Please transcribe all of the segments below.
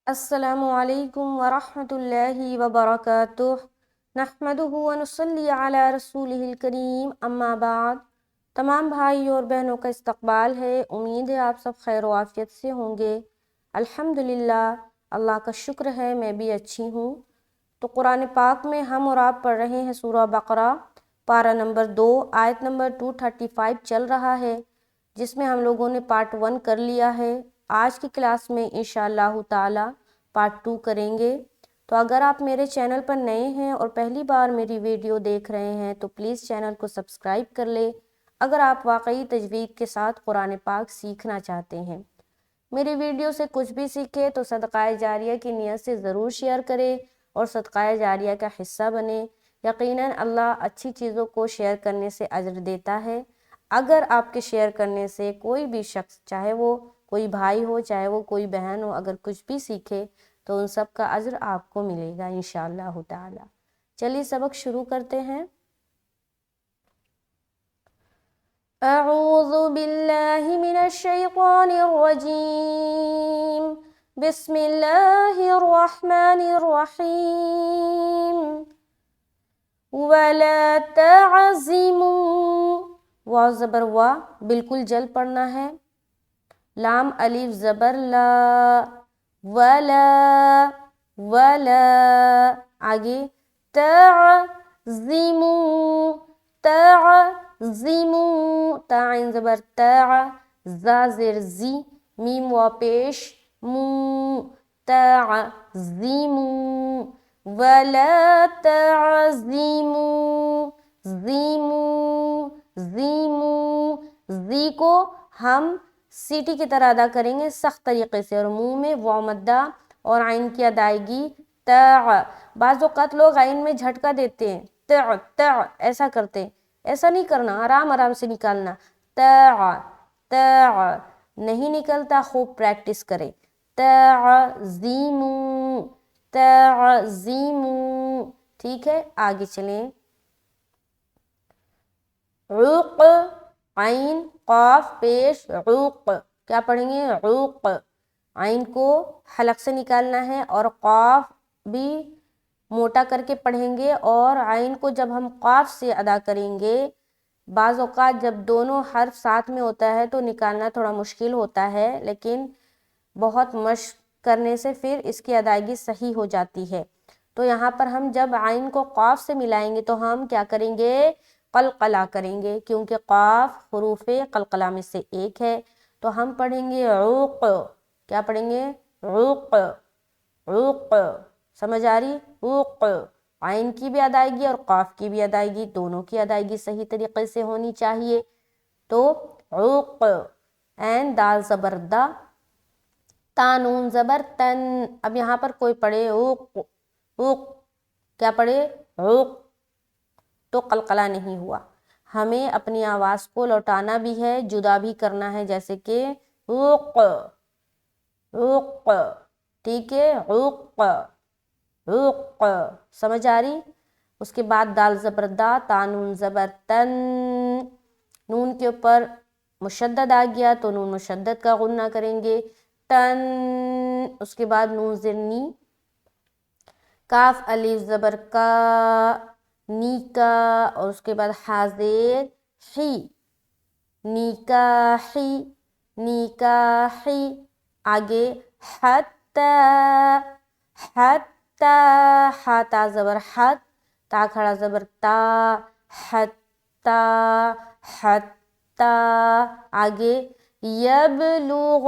السلام علیکم ورحمۃ اللہ وبرکاتہ نحمدہ ونصلی علی رسولہ الکریم اما بعد۔ تمام بھائی اور بہنوں کا استقبال ہے۔ امید ہے آپ سب خیر و عافیت سے ہوں گے۔ الحمدللہ، اللہ کا شکر ہے میں بھی اچھی ہوں۔ تو قرآن پاک میں ہم اور آپ پڑھ رہے ہیں سورہ بقرہ، پارہ نمبر 2، آیت نمبر 235 چل رہا ہے، جس میں ہم لوگوں نے پارٹ 1 کر لیا ہے۔ آج کی کلاس میں انشاءاللہ تعالی پارٹ 2 کریں گے۔ تو اگر آپ میرے چینل پر نئے ہیں اور پہلی بار میری ویڈیو دیکھ رہے ہیں تو پلیز چینل کو سبسکرائب کر لیں اگر آپ واقعی تجوید کے ساتھ قرآن پاک سیکھنا چاہتے ہیں۔ میری ویڈیو سے کچھ بھی سیکھے تو صدقہ جاریہ کی نیت سے ضرور شیئر کریں اور صدقہ جاریہ کا حصہ بنے۔ یقیناً اللہ اچھی چیزوں کو شیئر کرنے سے اجر دیتا ہے۔ اگر آپ کے شیئر کرنے سے کوئی بھی شخص، چاہے وہ کوئی بھائی ہو چاہے وہ کوئی بہن ہو، اگر کچھ بھی سیکھے تو ان سب کا اجر آپ کو ملے گا انشاءاللہ تعالی۔ چلیے سبق شروع کرتے ہیں۔ اعوذ باللہ من الشیطان الرجیم، بسم اللہ الرحمن الرحیم۔ وَلَا تَعْزِمُوا، واو زبر وا، بالکل جل پڑھنا ہے۔ لام الف زبر لا، ولا ولا، آگے تعزموا تعزموا، تا عین زبر تا، زا زیر زی، میم وا پیش مو، تعزموا ولا تعزموا، زیمو زیمو، زی کو ہم سیٹی کی طرح ادا کریں گے سخت طریقے سے، اور منہ میں واو مدہ اور عین کی ادائیگی تا۔ بعض اوقات لوگ عین میں جھٹکا دیتے ہیں، تا تا ایسا کرتے ہیں، ایسا نہیں کرنا، آرام آرام سے نکالنا، تا تا نہیں نکلتا، خوب پریکٹس کریں۔ تعظیموا تعظیموا، ٹھیک ہے، آگے چلیں۔ عوق، عین قاف پیش عوق، کیا پڑھیں گے؟ عوق، عین کو حلق سے نکالنا ہے اور قاف بھی موٹا کر کے پڑھیں گے، اور عین کو جب ہم قاف سے ادا کریں گے، بعض اوقات جب دونوں حرف ساتھ میں ہوتا ہے تو نکالنا تھوڑا مشکل ہوتا ہے، لیکن بہت مشق کرنے سے پھر اس کی ادائیگی صحیح ہو جاتی ہے۔ تو یہاں پر ہم جب عین کو قاف سے ملائیں گے تو ہم کیا کریں گے؟ قلقلہ کریں گے، کیونکہ قاف حروف قلقلہ میں سے ایک ہے۔ تو ہم پڑھیں گے عوق، کیا پڑھیں گے؟ عوق عوق، سمجھ آ رہی؟ عوق، عین کی بھی ادائیگی اور قاف کی بھی ادائیگی، دونوں کی ادائیگی صحیح طریقے سے ہونی چاہیے۔ تو عوق، عین دال زبر دا، تا نون زبر تن۔ اب یہاں پر کوئی پڑھے عوق عوق، کیا پڑھے؟ عوق، تو قلقلہ نہیں ہوا۔ ہمیں اپنی آواز کو لوٹانا بھی ہے، جدا بھی کرنا ہے، جیسے کہ عوق عوق، ٹھیک ہے، عوق عوق، سمجھ آ رہی؟ اس کے بعد دال زبر دا، تا نون زبر تن، نون کے اوپر مشدد آ گیا تو نون مشدد کا غنہ کریں گے، تن۔ اس کے بعد نون زیر نی، کاف الف زبر کا، نی کا، اور اس کے بعد ہا زیر حی، نکاحی نکاحی، آگے حتی حتی، ہا تا زبر حت، تا کھڑا زبر تا، حتی حتی، آگے یبلغ،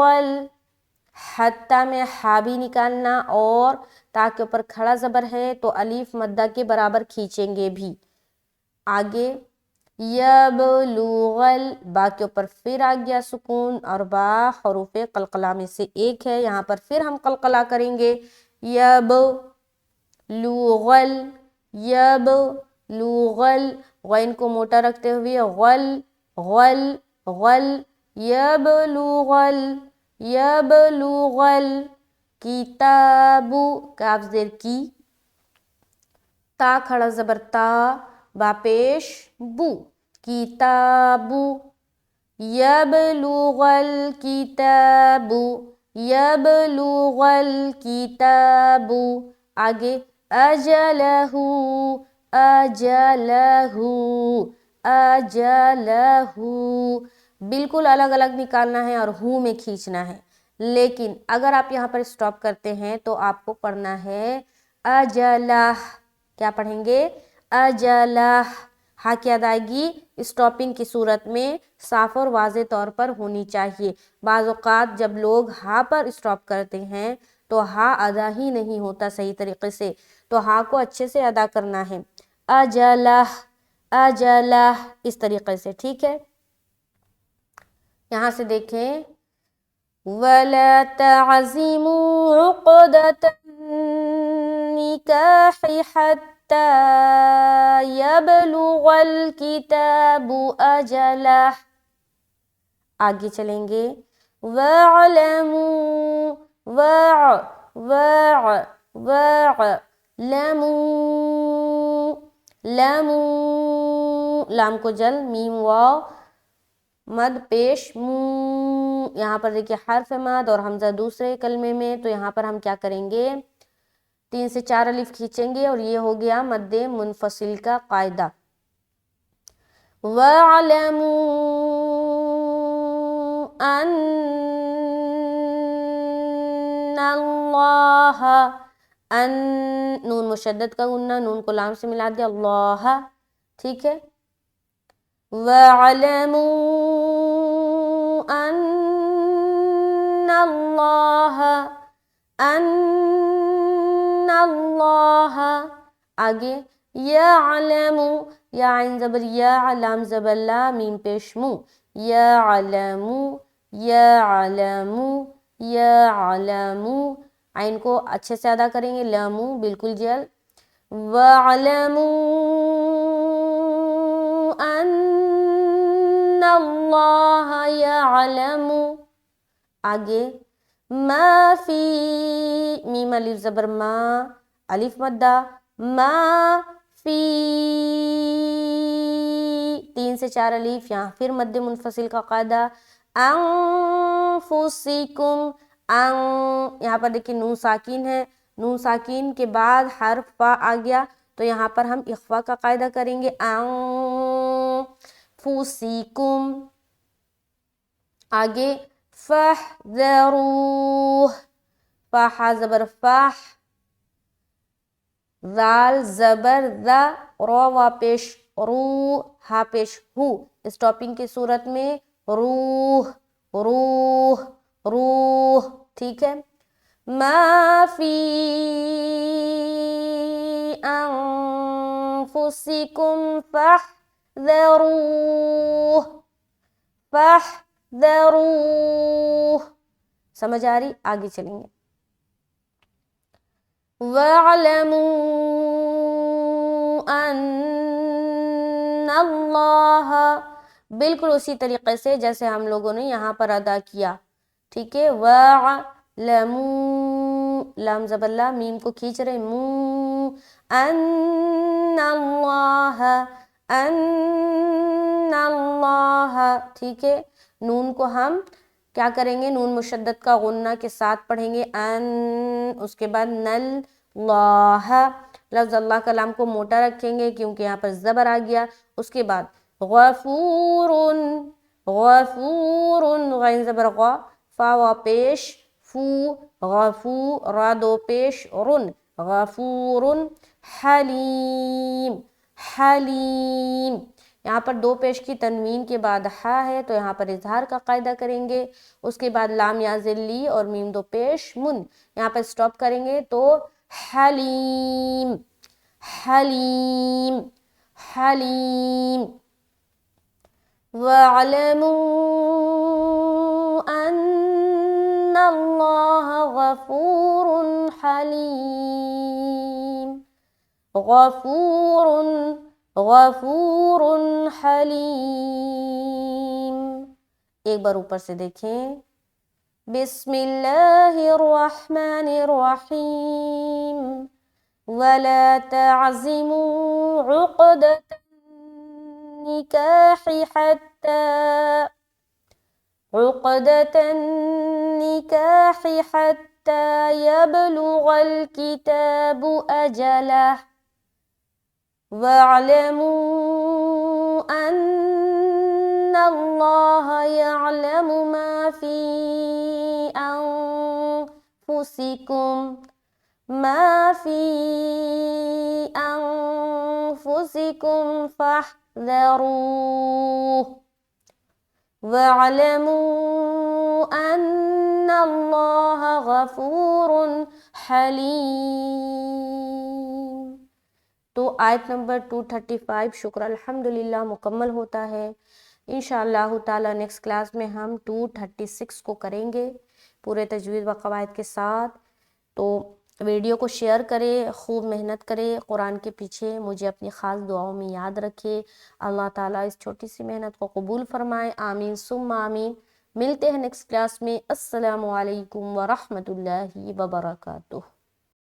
حتی میں ہا بھی نکالنا، اور تا کے اوپر کھڑا زبر ہے تو الف مدہ کے برابر کھینچیں گے بھی۔ آگے یبلغ، با کے اوپر پھر آ گیا سکون، اور با حروف قلقلہ میں سے ایک ہے، یہاں پر پھر ہم قلقلہ کریں گے، یبلغ یبلغ، غین کو موٹا رکھتے ہوئے غل غل غل، یبلغ یبلغ کتاب، کاف زیر کی، تا کھڑا زبر تا، با پیش بو، کتاب، یبلغ الکتاب یبلغ الکتاب، آگے اجلہ، اجلہ، اجلہ، بالکل الگ الگ نکالنا ہے اور ہوں میں کھینچنا ہے، لیکن اگر آپ یہاں پر اسٹاپ کرتے ہیں تو آپ کو پڑھنا ہے اجلہ، کیا پڑھیں گے؟ اجلہ، ہاں کی ادائیگی اسٹاپنگ کی صورت میں صاف اور واضح طور پر ہونی چاہیے۔ بعض اوقات جب لوگ ہاں پر اسٹاپ کرتے ہیں تو ہاں ادا ہی نہیں ہوتا صحیح طریقے سے، تو ہاں کو اچھے سے ادا کرنا ہے، اجلہ، اجلہ، اس طریقے سے، ٹھیک ہے؟ یہاں سے دیکھیں وَلَا تَعْزِمُوا عُقْدَةَ النِّكَاحِ حَتَّى يَبْلُغَ الْكِتَابُ أَجَلَهُ، آگے چلیں گے وَاعْلَمُوا، وَاعْلَمُوا، لَمُوا، لام کو جل، میم واو مد پیش مو، یہاں پر دیکھیں حرف مد اور حمزہ دوسرے کلمے میں، تو یہاں پر ہم کیا کریں گے؟ 3 سے 4 الف کھینچیں گے اور یہ ہو گیا مد منفصل کا قاعدہ۔ وَاعْلَمُوا أَنَّ اللَّهَ، ان نون مشدد کا غنہ، نون کو لام سے ملا دیا، اللہ، ٹھیک ہے؟ وَاعْلَمُوا أَنَّ اللَّهَ، أَنَّ اللَّهَ، آگے يَعْلَمُ، یا عین زبر یا، لام زبر لا، میم پیش مو، يَعْلَمُ، يَعْلَمُ، يَعْلَمُ، عین کو اچھے سے ادا کریں گے، لامو بالکل جل، وَاعْلَمُوا أَنَّ اللَّهَ يَعْلَمُ، آگے ما فی، میم الف زبر ما، الف مدہ، ما فی، 3 سے 4 الف، یہاں پھر مد منفصل کا قاعدہ، انفسکم، ان، یہاں پر دیکھیں نون ساکین ہے، نون ساکین کے بعد حرف فا آ گیا تو یہاں پر ہم اخفا کا قاعدہ کریں گے، انفسکم، آگے فاحذروہ، فا ہا زبر فاح، ذال زبر ذا، رو وا پیش رو، ہا پیش ہو، اسٹاپنگ کی صورت میں روح، روح، روح، ٹھیک ہے؟ ما فی انفسکم فاحذروہ، فاحذروہ، سمجھ آ رہی؟ آگے چلیں گے وَاعْلَمُوا أَنَّ اللَّهَ، بالکل اسی طریقے سے جیسے ہم لوگوں نے یہاں پر ادا کیا، ٹھیک ہے؟ وَاعْلَمُوا، لام زبر لا، میم کو کھینچ رہے، مو، أَنَّ اللَّهَ، أَنَّ اللَّهَ، ٹھیک ہے؟ نون کو ہم کیا کریں گے؟ نون مشدد کا غنہ کے ساتھ پڑھیں گے، ان، اس کے بعد نل، اللہ، لفظ اللہ کا لام کو موٹا رکھیں گے کیونکہ یہاں پر زبر آ گیا، اس کے بعد غفور، غفور، غین زبر غا، فا وا پیش فو، غفو، را دو پیش رن، غفور، حلیم، حلیم، یہاں پر دو پیش کی تنوین کے بعد ہا ہے تو یہاں پر اظہار کا قاعدہ کریں گے، اس کے بعد لام یا ذلی اور میم دو پیش من، یہاں پر سٹاپ کریں گے تو حلیم، حلیم، حلیم، وَاعْلَمُوا أَنَّ اللَّهَ غَفُورٌ حَلِيمٌ، غفور، غفور حلیم، ایک بار اوپر سے دیکھیں، بسم اللہ الرحمن الرحیم، وَلَا تَعْزِمُوا عُقْدَةَ النِّكَاحِ حَتَّى، عقدة النكاح حتى يبلغ الكتاب أجله واعلموا أن الله يعلم ما في أنفسكم فاحذروه واعلموا أن الله غفور حلیم۔ تو آیت نمبر 235 شکر الحمدللہ مکمل ہوتا ہے۔ انشاءاللہ تعالی نیکسٹ کلاس میں ہم 236 کو کریں گے پورے تجوید و قواعد کے ساتھ۔ تو ویڈیو کو شیئر کرے، خوب محنت کرے قرآن کے پیچھے، مجھے اپنی خاص دعاؤں میں یاد رکھے۔ اللہ تعالیٰ اس چھوٹی سی محنت کو قبول فرمائے، آمین ثم آمین۔ ملتے ہیں نیکسٹ کلاس میں۔ السلام علیکم ورحمۃ اللہ وبرکاتہ۔